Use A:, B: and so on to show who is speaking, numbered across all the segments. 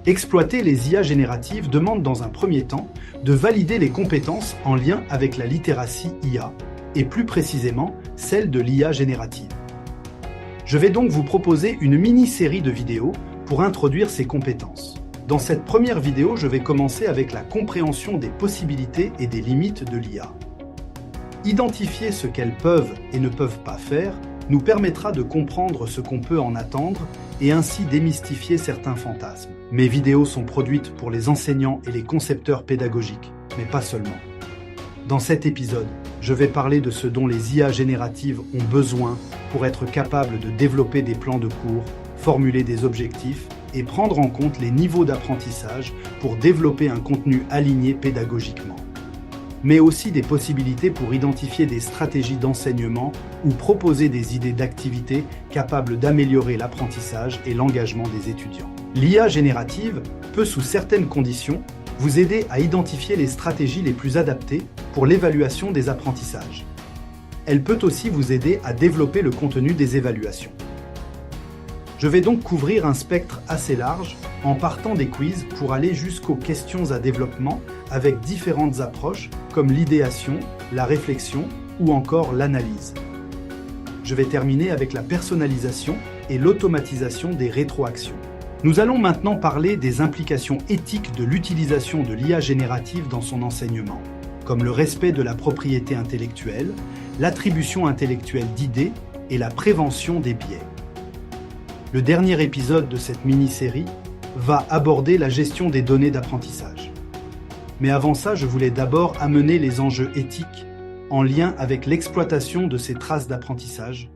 A: Exploiter les IA génératives demande dans un premier temps de valider les compétences en lien avec la littératie IA, et plus précisément celle de l'IA générative. Je vais donc vous proposer une mini-série de vidéos pour introduire ces compétences. Dans cette première vidéo, je vais commencer avec la compréhension des possibilités et des limites de l'IA. Identifier ce qu'elles peuvent et ne peuvent pas faire nous permettra de comprendre ce qu'on peut en attendre et ainsi démystifier certains fantasmes. Mes vidéos sont produites pour les enseignants et les concepteurs pédagogiques, mais pas seulement. Dans cet épisode, je vais parler de ce dont les IA génératives ont besoin pour être capables de développer des plans de cours, formuler des objectifs et prendre en compte les niveaux d'apprentissage pour développer un contenu aligné pédagogiquement. Mais aussi des possibilités pour identifier des stratégies d'enseignement ou proposer des idées d'activités capables d'améliorer l'apprentissage et l'engagement des étudiants. L'IA générative peut, sous certaines conditions, vous aider à identifier les stratégies les plus adaptées pour l'évaluation des apprentissages. Elle peut aussi vous aider à développer le contenu des évaluations. Je vais donc couvrir un spectre assez large en partant des quiz pour aller jusqu'aux questions à développement avec différentes approches comme l'idéation, la réflexion ou encore l'analyse. Je vais terminer avec la personnalisation et l'automatisation des rétroactions. Nous allons maintenant parler des implications éthiques de l'utilisation de l'IA générative dans son enseignement, comme le respect de la propriété intellectuelle, l'attribution intellectuelle d'idées et la prévention des biais. Le dernier épisode de cette mini-série va aborder la gestion des données d'apprentissage. Mais avant ça, je voulais d'abord amener les enjeux éthiques en lien avec l'exploitation de ces traces d'apprentissage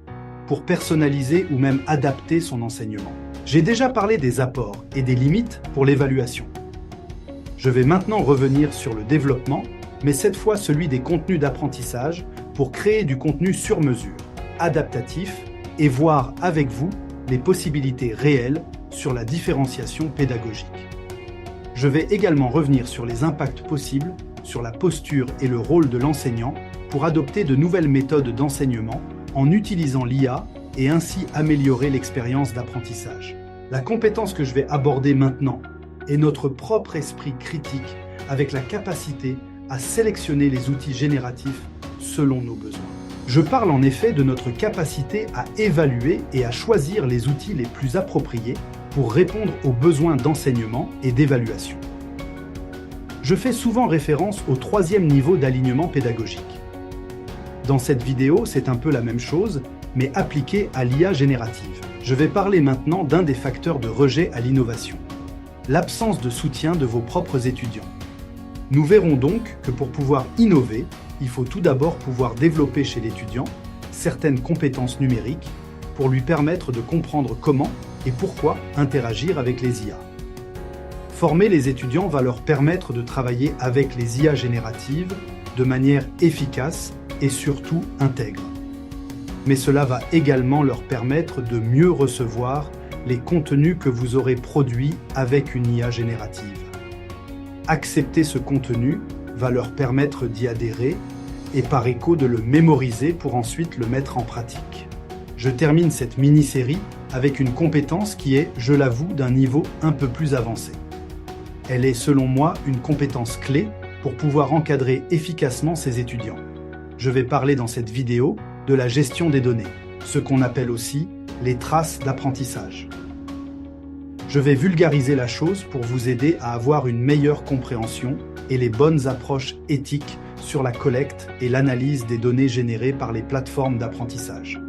A: pour personnaliser ou même adapter son enseignement. J'ai déjà parlé des apports et des limites pour l'évaluation. Je vais maintenant revenir sur le développement, mais cette fois celui des contenus d'apprentissage pour créer du contenu sur mesure, adaptatif et voir avec vous les possibilités réelles sur la différenciation pédagogique. Je vais également revenir sur les impacts possibles sur la posture et le rôle de l'enseignant pour adopter de nouvelles méthodes d'enseignement en utilisant l'IA et ainsi améliorer l'expérience d'apprentissage. La compétence que je vais aborder maintenant est notre propre esprit critique avec la capacité à sélectionner les outils génératifs selon nos besoins. Je parle en effet de notre capacité à évaluer et à choisir les outils les plus appropriés pour répondre aux besoins d'enseignement et d'évaluation. Je fais souvent référence au troisième niveau d'alignement pédagogique. Dans cette vidéo, c'est un peu la même chose, mais appliquée à l'IA générative. Je vais parler maintenant d'un des facteurs de rejet à l'innovation, l'absence de soutien de vos propres étudiants. Nous verrons donc que pour pouvoir innover, il faut tout d'abord pouvoir développer chez l'étudiant certaines compétences numériques pour lui permettre de comprendre comment et pourquoi interagir avec les IA. Former les étudiants va leur permettre de travailler avec les IA génératives de manière efficace et surtout intègre. Mais cela va également leur permettre de mieux recevoir les contenus que vous aurez produits avec une IA générative. Accepter ce contenu va leur permettre d'y adhérer et par écho de le mémoriser pour ensuite le mettre en pratique. Je termine cette mini-série avec une compétence qui est, je l'avoue, d'un niveau un peu plus avancé. Elle est selon moi une compétence clé pour pouvoir encadrer efficacement ses étudiants. Je vais parler dans cette vidéo de la gestion des données, ce qu'on appelle aussi les traces d'apprentissage. Je vais vulgariser la chose pour vous aider à avoir une meilleure compréhension et les bonnes approches éthiques sur la collecte et l'analyse des données générées par les plateformes d'apprentissage.